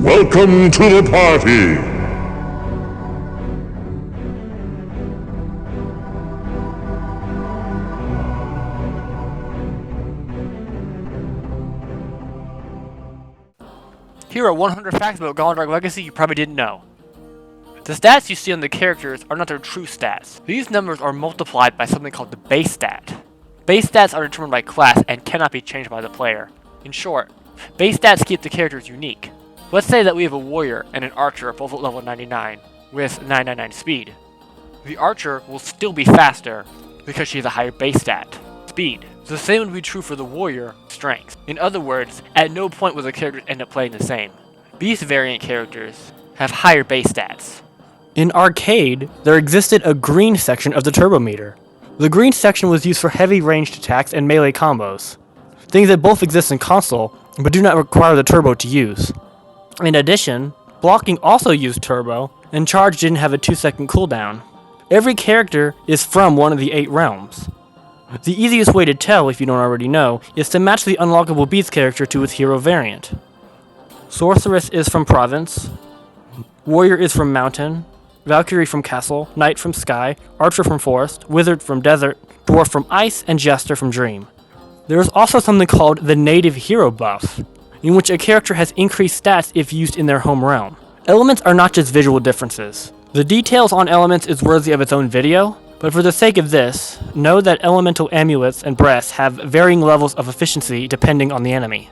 Welcome to the party! Here are 100 facts about Gauntlet Dark Legacy you probably didn't know. The stats you see on the characters are not their true stats. These numbers are multiplied by something called the base stat. Base stats are determined by class and cannot be changed by the player. In short, base stats keep the characters unique. Let's say that we have a warrior and an archer both at level 99 with 999 speed. The archer will still be faster because she has a higher base stat, speed. The same would be true for the warrior, strength. In other words, at no point will the characters end up playing the same. Beast variant characters have higher base stats. In arcade, there existed a green section of the turbo meter. The green section was used for heavy ranged attacks and melee combos, things that both exist in console, but do not require the turbo to use. In addition, blocking also used turbo, and charge didn't have a 2-second cooldown. Every character is from one of the 8 realms. The easiest way to tell, if you don't already know, is to match the unlockable beast character to its hero variant. Sorceress is from Province, Warrior is from Mountain, Valkyrie from Castle, Knight from Sky, Archer from Forest, Wizard from Desert, Dwarf from Ice, and Jester from Dream. There is also something called the Native Hero buff, in which a character has increased stats if used in their home realm. Elements are not just visual differences. The details on elements is worthy of its own video, but for the sake of this, know that elemental amulets and breasts have varying levels of efficiency depending on the enemy.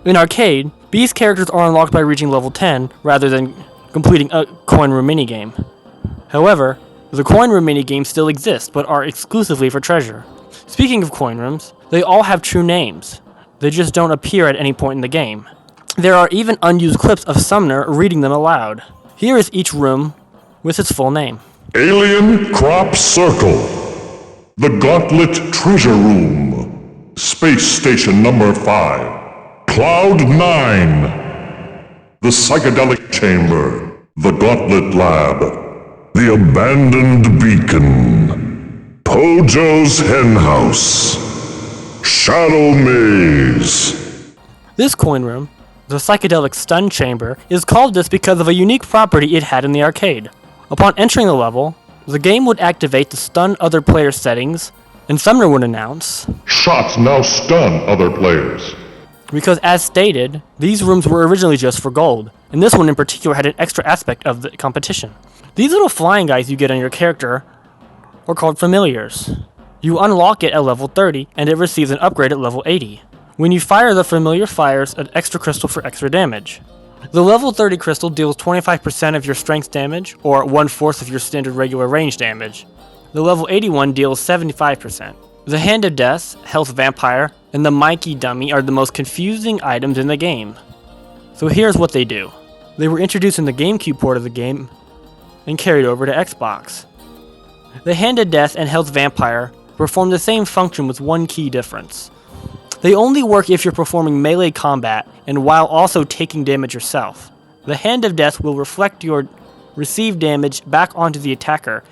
In arcade, beast characters are unlocked by reaching level 10 rather than completing a coin room minigame. However, the coin room minigames still exist, but are exclusively for treasure. Speaking of coin rooms, they all have true names. They just don't appear at any point in the game. There are even unused clips of Summoner reading them aloud. Here is each room with its full name. Alien Crop Circle, the Gauntlet Treasure Room, Space Station Number 5, Cloud 9, the Psychedelic Chamber, the Gauntlet Lab, the Abandoned Beacon, Pojo's Henhouse, Shadow Maze. This coin room, the Psychedelic Stun Chamber, is called this because of a unique property it had in the arcade. Upon entering the level, the game would activate the stun other players settings, and Summoner would announce, "Shots now stun other players." Because as stated, these rooms were originally just for gold, and this one in particular had an extra aspect of the competition. These little flying guys you get on your character are called familiars. You unlock it at level 30, and it receives an upgrade at level 80. When you fire, the familiar fires an extra crystal for extra damage. The level 30 crystal deals 25% of your strength damage, or 1/4 of your standard regular range damage. The level 81 deals 75%. The Hand of Death, Health Vampire, and the Mikey Dummy are the most confusing items in the game. So here's what they do. They were introduced in the GameCube port of the game, and carried over to Xbox. The Hand of Death and Health Vampire perform the same function with one key difference. They only work if you're performing melee combat and while also taking damage yourself. The Hand of Death will reflect your received damage back onto the attacker,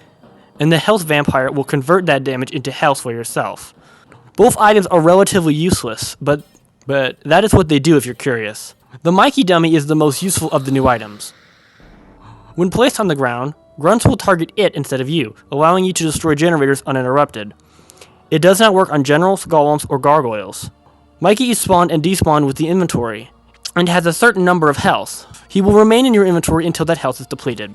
and the Health Vampire will convert that damage into health for yourself. Both items are relatively useless, but that is what they do if you're curious. The Mikey Dummy is the most useful of the new items. When placed on the ground, grunts will target it instead of you, allowing you to destroy generators uninterrupted. It does not work on generals, golems, or gargoyles. Mikey is spawned and despawned with the inventory, and has a certain number of health. He will remain in your inventory until that health is depleted.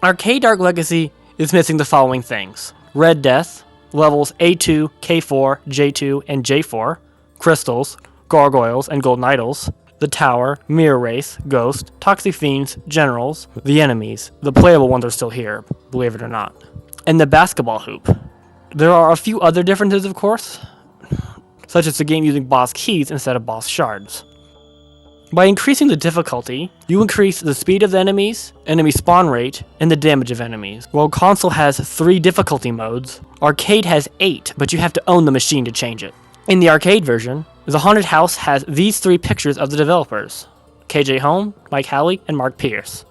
Arcade Dark Legacy is missing the following things: Red Death, levels A2, K4, J2, and J4, crystals, gargoyles, and golden idols, the tower, mirror race, ghost, toxic fiends, generals, the enemies, the playable ones are still here, believe it or not, and the basketball hoop. There are a few other differences, of course, such as the game using boss keys instead of boss shards. By increasing the difficulty, you increase the speed of the enemies, enemy spawn rate, and the damage of enemies. While console has 3 difficulty modes, arcade has 8, but you have to own the machine to change it. In the arcade version, the haunted house has these 3 pictures of the developers: KJ Holm, Mike Howley, and Mark Pierce.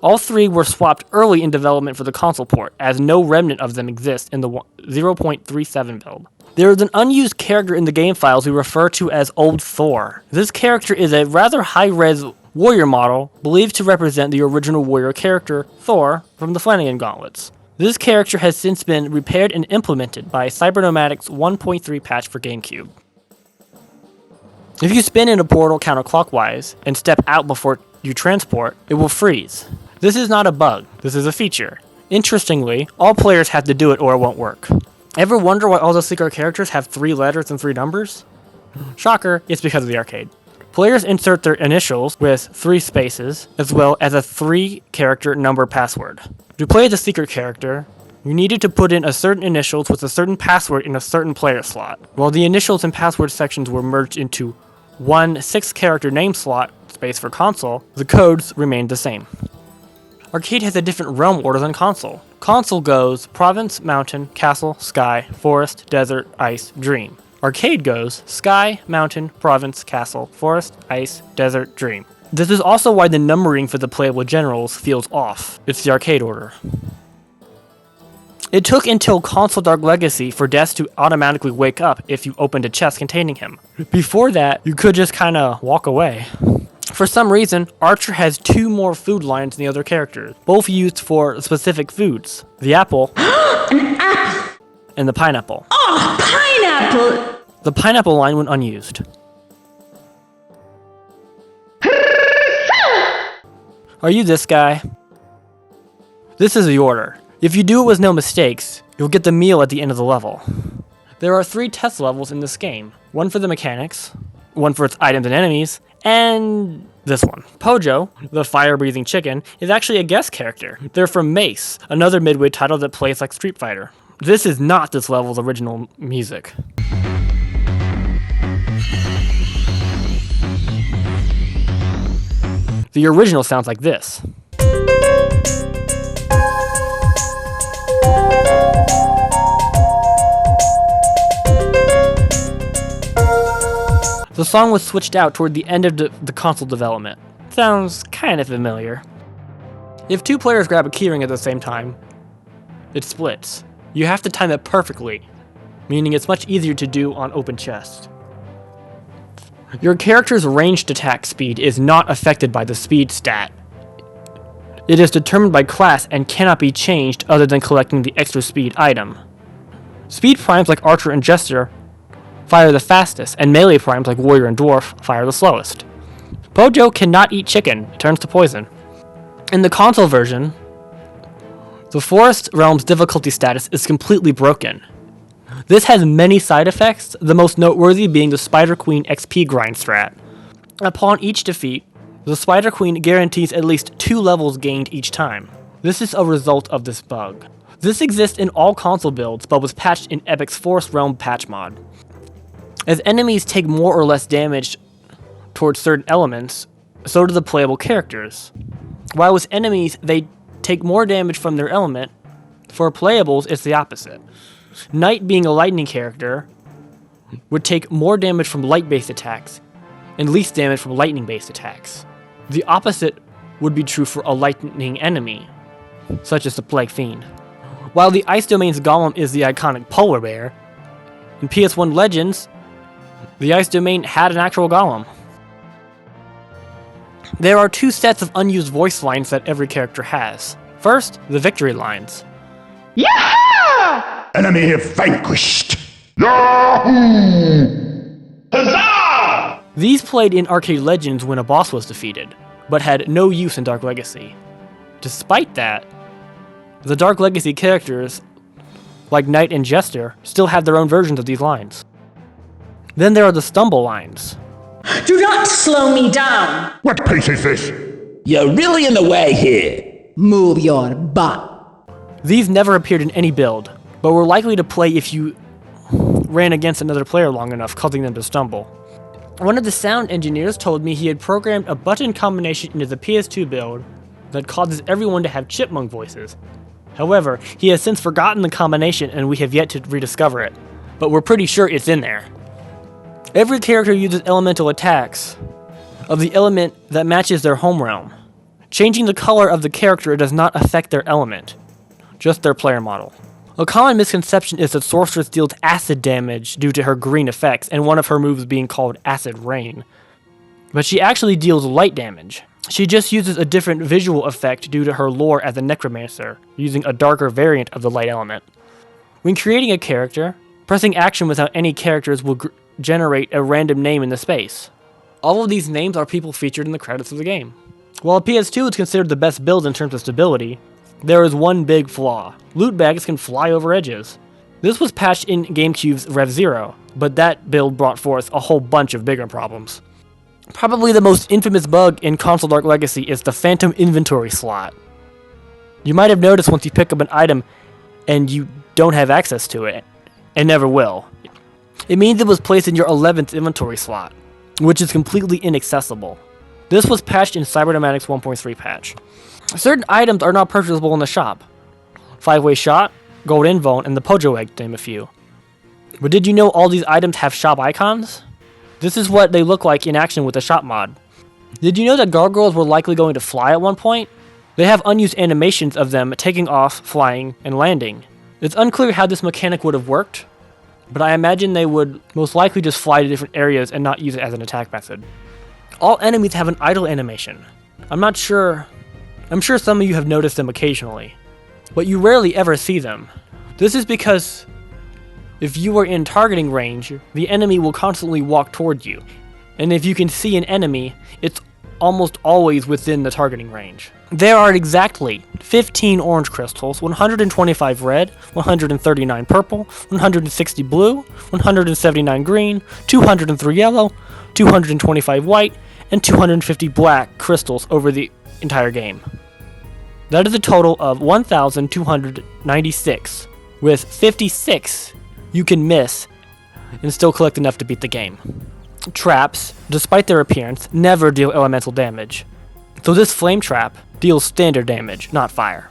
All 3 were swapped early in development for the console port, as no remnant of them exists in the 0.37 build. There is an unused character in the game files we refer to as Old Thor. This character is a rather high-res Warrior model, believed to represent the original warrior character, Thor, from the Flanagan Gauntlets. This character has since been repaired and implemented by CyberNomadic's 1.3 patch for GameCube. If you spin in a portal counterclockwise and step out before you transport, it will freeze. This is not a bug, this is a feature. Interestingly, all players have to do it or it won't work. Ever wonder why all the secret characters have 3 letters and 3 numbers? Shocker, it's because of the arcade. Players insert their initials with 3 spaces, as well as a 3-character number password. To play as a secret character, you needed to put in a certain initials with a certain password in a certain player slot. While the initials and password sections were merged into one 6-character name slot space for console, the codes remained the same. Arcade has a different realm order than console. Console goes province, mountain, castle, sky, forest, desert, ice, dream. Arcade goes sky, mountain, province, castle, forest, ice, desert, dream. This is also why the numbering for the playable generals feels off. It's the arcade order. It took until Console Dark Legacy for deaths to automatically wake up if you opened a chest containing him. Before that, you could just kinda walk away. For some reason, Archer has 2 more food lines than the other characters, both used for specific foods. The apple An apple! and the pineapple. Oh, pineapple! The pineapple line went unused. Are you this guy? This is the order. If you do it with no mistakes, you'll get the meal at the end of the level. There are 3 test levels in this game. One for the mechanics, one for its items and enemies, and this one. Pojo, the fire-breathing chicken, is actually a guest character. They're from Mace, another Midway title that plays like Street Fighter. This is not this level's original music. The original sounds like this. The song was switched out toward the end of the console development. Sounds kinda familiar. If 2 players grab a keyring at the same time, it splits. You have to time it perfectly, meaning it's much easier to do on open chest. Your character's ranged attack speed is not affected by the speed stat. It is determined by class and cannot be changed other than collecting the extra speed item. Speed primes like Archer and Jester fire the fastest, and melee primes like Warrior and Dwarf fire the slowest. Pojo cannot eat chicken, it turns to poison. In the console version, the Forest Realm's difficulty status is completely broken. This has many side effects, the most noteworthy being the Spider Queen XP grind strat. Upon each defeat, the Spider Queen guarantees at least 2 levels gained each time. This is a result of this bug. This exists in all console builds, but was patched in Epic's Forest Realm patch mod. As enemies take more or less damage towards certain elements, so do the playable characters. While with enemies, they take more damage from their element, for playables, it's the opposite. Knight, being a lightning character, would take more damage from light-based attacks, and least damage from lightning-based attacks. The opposite would be true for a lightning enemy, such as the Plague Fiend. While the Ice Domain's Golem is the iconic polar bear, in PS1 Legends, the Ice Domain had an actual golem. There are 2 sets of unused voice lines that every character has. First, the victory lines. Yeah! Enemy vanquished. Yahoo! Huzzah! These played in Arcade Legends when a boss was defeated, but had no use in Dark Legacy. Despite that, the Dark Legacy characters, like Knight and Jester, still have their own versions of these lines. Then there are the stumble lines. Do not slow me down! What pace is this? You're really in the way here. Move your butt. These never appeared in any build, but were likely to play if you ran against another player long enough, causing them to stumble. One of the sound engineers told me he had programmed a button combination into the PS2 build that causes everyone to have chipmunk voices. However, he has since forgotten the combination and we have yet to rediscover it, but we're pretty sure it's in there. Every character uses elemental attacks of the element that matches their home realm. Changing the color of the character does not affect their element, just their player model. A common misconception is that Sorceress deals acid damage due to her green effects, and one of her moves being called Acid Rain. but she actually deals light damage. She just uses a different visual effect due to her lore as a necromancer, using a darker variant of the light element. When creating a character, pressing action without any characters will generate a random name in the space. All of these names are people featured in the credits of the game. While PS2 is considered the best build in terms of stability, there is one big flaw. Loot bags can fly over edges. This was patched in GameCube's Rev Zero, but that build brought forth a whole bunch of bigger problems. Probably the most infamous bug in Gauntlet Dark Legacy is the phantom inventory slot. You might have noticed once you pick up an item and you don't have access to it, and never will. It means it was placed in your 11th inventory slot, which is completely inaccessible. This was patched in CyberNomadic's 1.3 patch. Certain items are not purchasable in the shop. 5-way shot, gold invone, and the Pojo egg, to name a few. But did you know all these items have shop icons? This is what they look like in action with the shop mod. Did you know that gargoyles were likely going to fly at one point? They have unused animations of them taking off, flying, and landing. It's unclear how this mechanic would have worked, but I imagine they would most likely just fly to different areas and not use it as an attack method. All enemies have an idle animation. I'm sure some of you have noticed them occasionally, but you rarely ever see them. This is because if you are in targeting range, the enemy will constantly walk toward you, and if you can see an enemy, it's almost always within the targeting range. There are exactly 15 orange crystals, 125 red, 139 purple, 160 blue, 179 green, 203 yellow, 225 white, and 250 black crystals over the entire game. That is a total of 1,296, with 56 you can miss and still collect enough to beat the game. Traps, despite their appearance, never deal elemental damage. So this flame trap deals standard damage, not fire.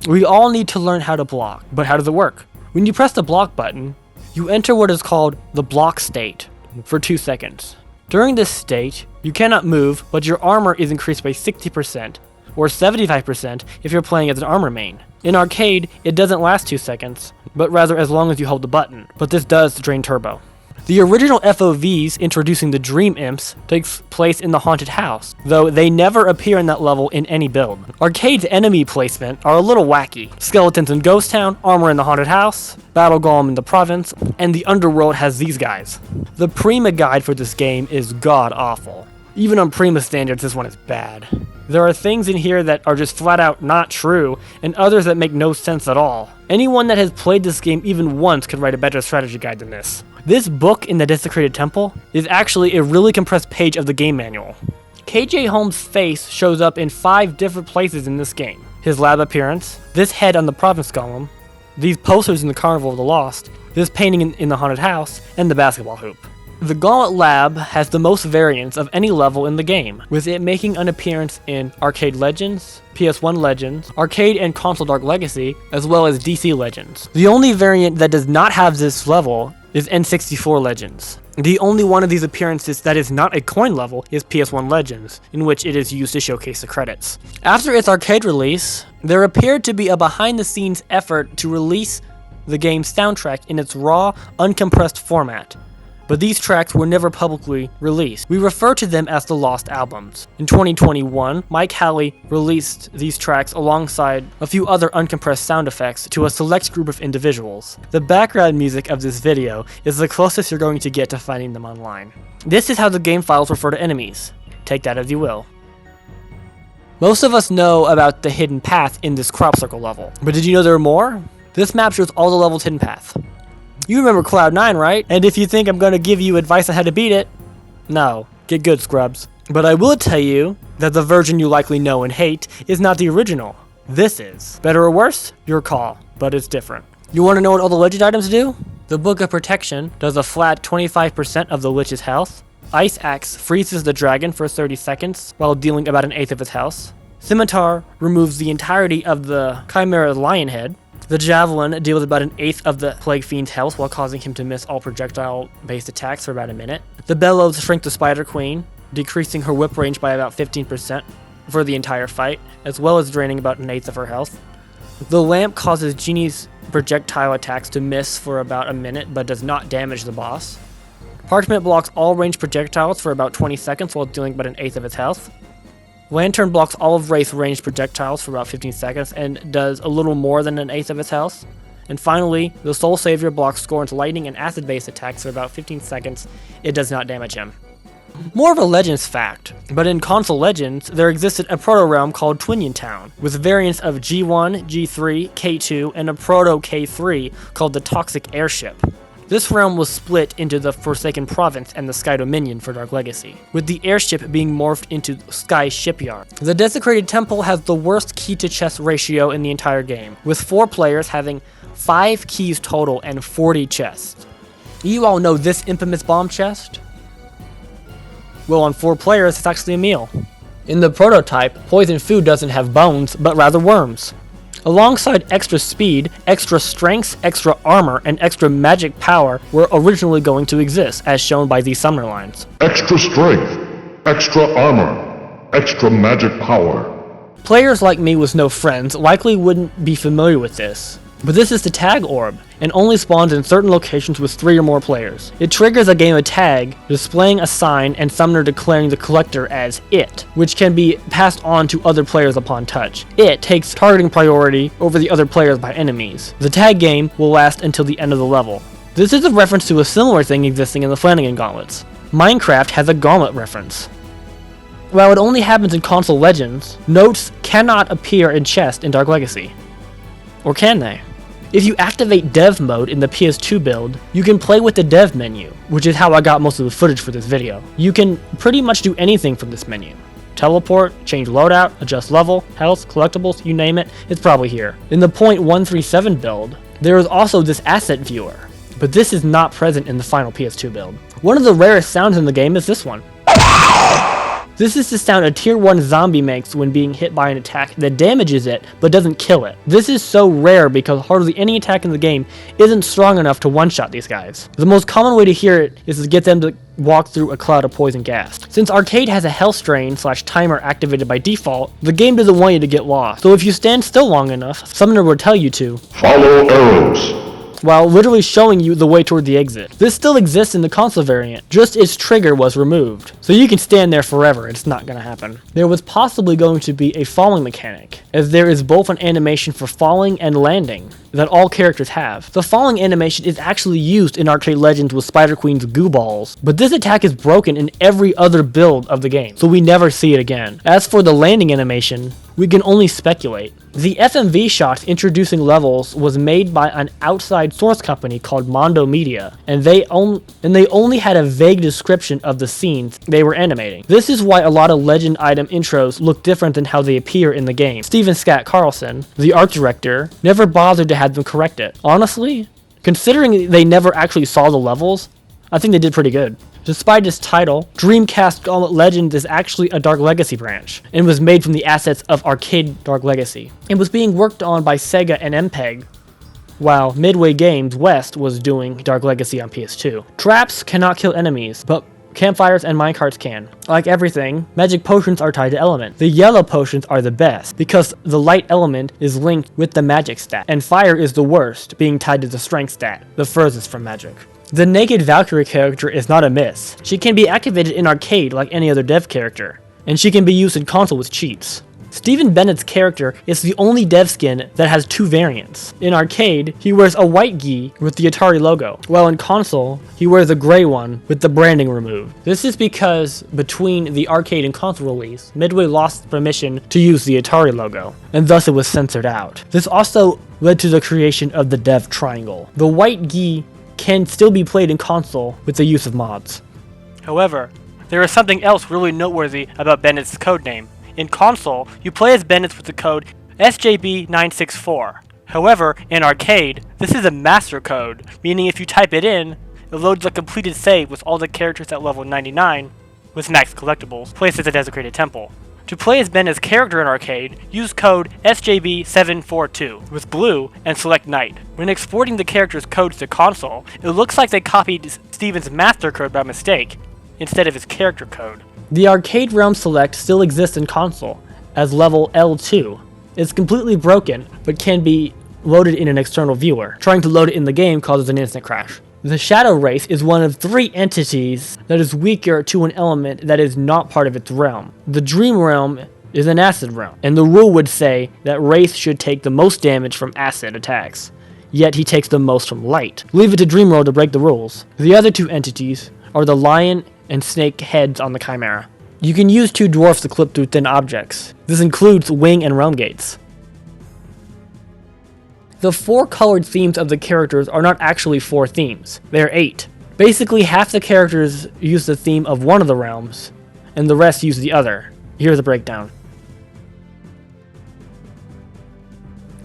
We all need to learn how to block, but how does it work? When you press the block button, you enter what is called the block state for 2 seconds. During this state, you cannot move, but your armor is increased by 60%, or 75% if you're playing as an armor main. In arcade, it doesn't last 2 seconds, but rather as long as you hold the button, but this does drain turbo. The original FOVs introducing the Dream Imps takes place in the haunted house, though they never appear in that level in any build. Arcade's enemy placement are a little wacky. Skeletons in Ghost Town, armor in the haunted house, battle golem in the province, and the underworld has these guys. The Prima guide for this game is god awful. Even on Prima standards, this one is bad. There are things in here that are just flat out not true, and others that make no sense at all. Anyone that has played this game even once could write a better strategy guide than this. This book in the Desecrated Temple is actually a really compressed page of the game manual. KJ Holm's face shows up in 5 different places in this game. His lab appearance, this head on the province golem, these posters in the Carnival of the Lost, this painting in the haunted house, and the basketball hoop. The Gauntlet Lab has the most variants of any level in the game, with it making an appearance in Arcade Legends, PS1 Legends, Arcade and Gauntlet Dark Legacy, as well as DC Legends. The only variant that does not have this level is N64 Legends. The only one of these appearances that is not a coin level is PS1 Legends, in which it is used to showcase the credits. After its arcade release, there appeared to be a behind-the-scenes effort to release the game's soundtrack in its raw, uncompressed format, but these tracks were never publicly released. We refer to them as the Lost Albums. In 2021, Mike Halley released these tracks alongside a few other uncompressed sound effects to a select group of individuals. The background music of this video is the closest you're going to get to finding them online. This is how the game files refer to enemies. Take that as you will. Most of us know about the hidden path in this crop circle level, but did you know there are more? This map shows all the levels' hidden path. You remember Cloud 9, right? And if you think I'm going to give you advice on how to beat it, no, get good, scrubs. But I will tell you that the version you likely know and hate is not the original. This is. Better or worse? Your call, but it's different. You want to know what all the legend items do? The Book of Protection does a flat 25% of the Lich's health. Ice Axe freezes the dragon for 30 seconds while dealing about 1/8 of its health. Scimitar removes the entirety of the Chimera's lion head. The Javelin deals about 1/8 of the Plague Fiend's health while causing him to miss all projectile-based attacks for about a minute. The Bellows shrink the Spider Queen, decreasing her whip range by about 15% for the entire fight, as well as draining about 1/8 of her health. The Lamp causes Genie's projectile attacks to miss for about a minute, but does not damage the boss. Parchment blocks all ranged projectiles for about 20 seconds while dealing about an eighth of its health. Lantern blocks all of Wraith's ranged projectiles for about 15 seconds and does a little more than an eighth of its health. And finally, the Soul Savior blocks Scorn's lightning and acid-based attacks for about 15 seconds. It does not damage him. More of a Legends fact, but in console Legends, there existed a proto-realm called Twinion Town, with variants of G1, G3, K2, and a proto-K3 called the Toxic Airship. This realm was split into the Forsaken Province and the Sky Dominion for Dark Legacy, with the airship being morphed into Sky Shipyard. The Desecrated Temple has the worst key-to-chest ratio in the entire game, with 4 players having 5 keys total and 40 chests. You all know this infamous bomb chest? Well, on 4 players, it's actually a meal. In the prototype, poison food doesn't have bones, but rather worms. Alongside extra speed, extra strength, extra armor, and extra magic power were originally going to exist, as shown by these summoner lines. Extra strength, extra armor, extra magic power. Players like me with no friends likely wouldn't be familiar with this, but this is the Tag Orb, and only spawns in certain locations with 3 or more players. It triggers a game of tag, displaying a sign and summoner declaring the collector as it, which can be passed on to other players upon touch. It takes targeting priority over the other players by enemies. The tag game will last until the end of the level. This is a reference to a similar thing existing in the Flanagan Gauntlets. Minecraft has a gauntlet reference. While it only happens in console Legends, notes cannot appear in chests in Dark Legacy. Or can they? If you activate dev mode in the PS2 build, you can play with the dev menu, which is how I got most of the footage for this video. You can pretty much do anything from this menu. Teleport, change loadout, adjust level, health, collectibles, you name it, it's probably here. In the .137 build, there is also this asset viewer, but this is not present in the final PS2 build. One of the rarest sounds in the game is this one. This is the sound a tier 1 zombie makes when being hit by an attack that damages it but doesn't kill it. This is so rare because hardly any attack in the game isn't strong enough to one-shot these guys. The most common way to hear it is to get them to walk through a cloud of poison gas. Since Arcade has a health strain / timer activated by default, the game doesn't want you to get lost. So if you stand still long enough, Summoner will tell you to Follow arrows. while literally showing you the way toward the exit. This still exists in the console variant, just its trigger was removed. So you can stand there forever, it's not gonna happen. There was possibly going to be a falling mechanic, as there is both an animation for falling and landing that all characters have. The falling animation is actually used in Arcade Legends with Spider Queen's goo balls, but this attack is broken in every other build of the game, so we never see it again. As for the landing animation, we can only speculate. The FMV shot introducing levels was made by an outside source company called Mondo Media, and they only had a vague description of the scenes they were animating. This is why a lot of Legend item intros look different than how they appear in the game. Steven Scat Carlson, the art director, never bothered to have them correct it. Honestly, considering they never actually saw the levels, I think they did pretty good. Despite its title, Dreamcast Gauntlet Legends is actually a Dark Legacy branch, and was made from the assets of Arcade Dark Legacy. It was being worked on by Sega and MPEG, while Midway Games West was doing Dark Legacy on PS2. Traps cannot kill enemies, but campfires and minecarts can. Like everything, magic potions are tied to element. The yellow potions are the best, because the light element is linked with the magic stat, and fire is the worst, being tied to the strength stat, the furthest from magic. The Naked Valkyrie character is not a miss. She can be activated in arcade like any other dev character, and she can be used in console with cheats. Stephen Bennett's character is the only dev skin that has 2 variants. In arcade, he wears a white gi with the Atari logo, while in console, he wears a gray one with the branding removed. This is because between the arcade and console release, Midway lost permission to use the Atari logo, and thus it was censored out. This also led to the creation of the dev triangle. The white gi can still be played in console with the use of mods. However, there is something else really noteworthy about Bennett's codename. In console, you play as Bennett with the code SJB964. However, in arcade, this is a master code, meaning if you type it in, it loads a completed save with all the characters at level 99, with max collectibles, placed at the Desecrated Temple. To play as Bennett's character in arcade, use code SJB742 with blue and select Knight. When exporting the character's codes to console, it looks like they copied Steven's master code by mistake, instead of his character code. The Arcade Realm Select still exists in console, as level L2. It's completely broken, but can be loaded in an external viewer. Trying to load it in the game causes an instant crash. The Shadow Race is one of 3 entities that is weaker to an element that is not part of its realm. The Dream Realm is an acid realm, and the rule would say that Wraith should take the most damage from acid attacks, yet he takes the most from light. Leave it to Dreamworld to break the rules. The other 2 entities are the lion and snake heads on the Chimera. You can use 2 dwarfs to clip through thin objects. This includes wing and realm gates. The 4 colored themes of the characters are not actually 4 themes, they are 8. Basically, half the characters use the theme of one of the realms, and the rest use the other. Here's a breakdown.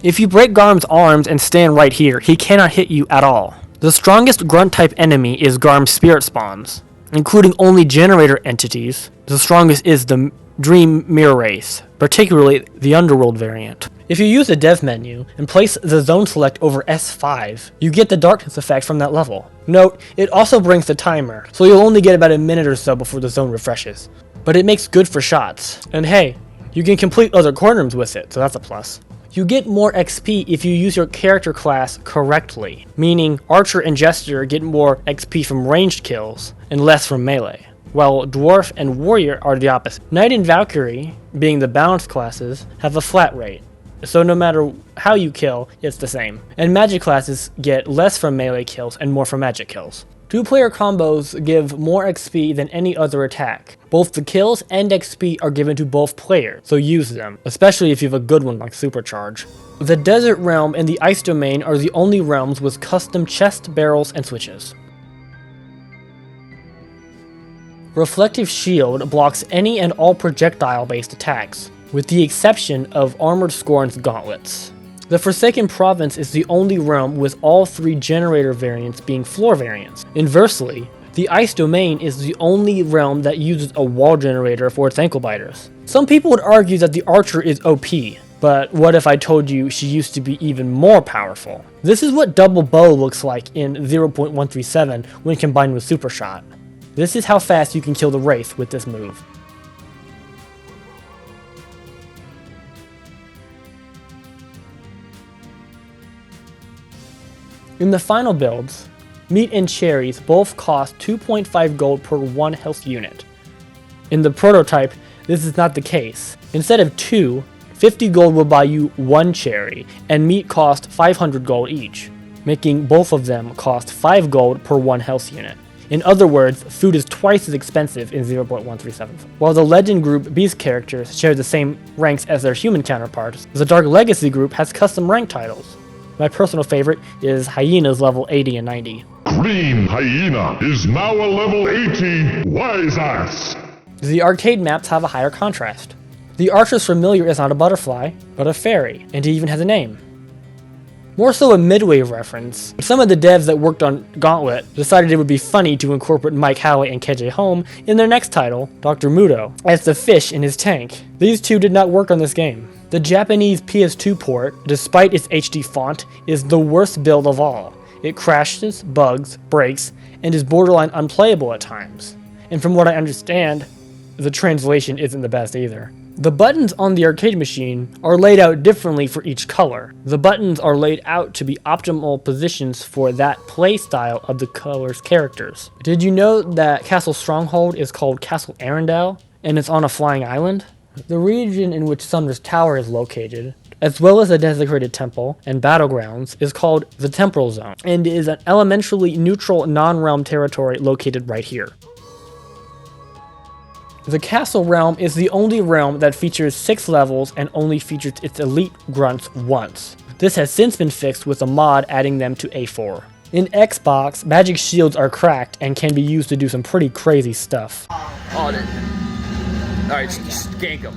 If you break Garm's arms and stand right here, he cannot hit you at all. The strongest grunt type enemy is Garm's spirit spawns. Including only generator entities, the strongest is the Dream Mirror Race, particularly the Underworld variant. If you use the dev menu and place the zone select over S5, you get the darkness effect from that level. Note, it also brings the timer, so you'll only get about a minute or so before the zone refreshes. But it makes good for shots. And hey, you can complete other corner rooms with it, so that's a plus. You get more XP if you use your character class correctly, meaning Archer and Jester get more XP from ranged kills and less from melee, while Dwarf and Warrior are the opposite. Knight and Valkyrie, being the balanced classes, have a flat rate, so no matter how you kill, it's the same. And magic classes get less from melee kills and more from magic kills. 2-player combos give more XP than any other attack. Both the kills and XP are given to both players, so use them, especially if you have a good one like Supercharge. The Desert Realm and the Ice Domain are the only realms with custom chest barrels and switches. Reflective Shield blocks any and all projectile-based attacks, with the exception of Armored Scorn's gauntlets. The Forsaken Province is the only realm with all 3 generator variants being floor variants. Inversely, the Ice Domain is the only realm that uses a wall generator for its ankle biters. Some people would argue that the Archer is OP, but what if I told you she used to be even more powerful? This is what Double Bow looks like in 0.137 when combined with Super Shot. This is how fast you can kill the Wraith with this move. In the final builds, Meat and Cherries both cost 2.5 gold per 1 health unit. In the prototype, this is not the case. Instead of 2, 50 gold will buy you 1 cherry, and meat cost 500 gold each, making both of them cost 5 gold per 1 health unit. In other words, food is twice as expensive in 0.137. While the Legend Group Beast characters share the same ranks as their human counterparts, the Dark Legacy group has custom rank titles. My personal favorite is Hyena's level 80 and 90. Green Hyena is now a level 80 wise ass. The arcade maps have a higher contrast. The Archer's Familiar is not a butterfly, but a fairy, and he even has a name. More so a Midway reference, some of the devs that worked on Gauntlet decided it would be funny to incorporate Mike Howey and KJ Holm in their next title, Dr. Muto, as the fish in his tank. These 2 did not work on this game. The Japanese PS2 port, despite its HD font, is the worst build of all. It crashes, bugs, breaks, and is borderline unplayable at times. And from what I understand, the translation isn't the best either. The buttons on the arcade machine are laid out differently for each color. The buttons are laid out to be optimal positions for that play style of the color's characters. Did you know that Castle Stronghold is called Castle Arendelle, and it's on a flying island? The region in which Sumner's Tower is located, as well as the desecrated temple and battlegrounds, is called the Temporal Zone, and is an elementally neutral non-realm territory located right here. The Castle Realm is the only realm that features 6 levels and only features its elite grunts once. This has since been fixed with a mod adding them to A4. In Xbox, magic shields are cracked and can be used to do some pretty crazy stuff. Alright, just gank him.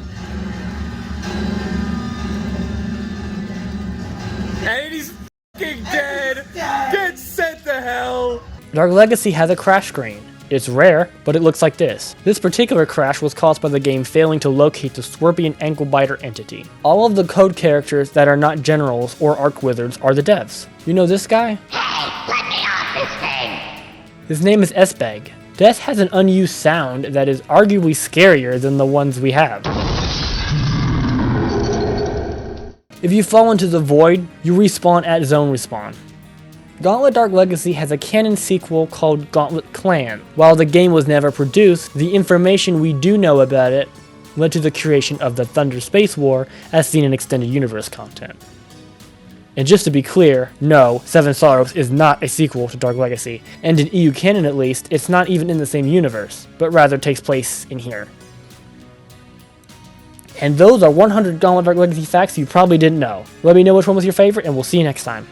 And he's f***ing dead! Get sent to hell! Dark Legacy has a crash screen. It's rare, but it looks like this. This particular crash was caused by the game failing to locate the Scorpion Ankle Biter entity. All of the code characters that are not generals or arc wizards are the devs. You know this guy? Hey, let me off this thing! His name is Esbeg. Death has an unused sound that is arguably scarier than the ones we have. If you fall into the void, you respawn at zone respawn. Gauntlet Dark Legacy has a canon sequel called Gauntlet Clan. While the game was never produced, the information we do know about it led to the creation of the Thunder Space War as seen in Extended Universe content. And just to be clear, no, Seven Sorrows is not a sequel to Dark Legacy, and in EU canon at least, it's not even in the same universe, but rather takes place in here. And those are 100 Gauntlet Dark Legacy facts you probably didn't know. Let me know which one was your favorite, and we'll see you next time.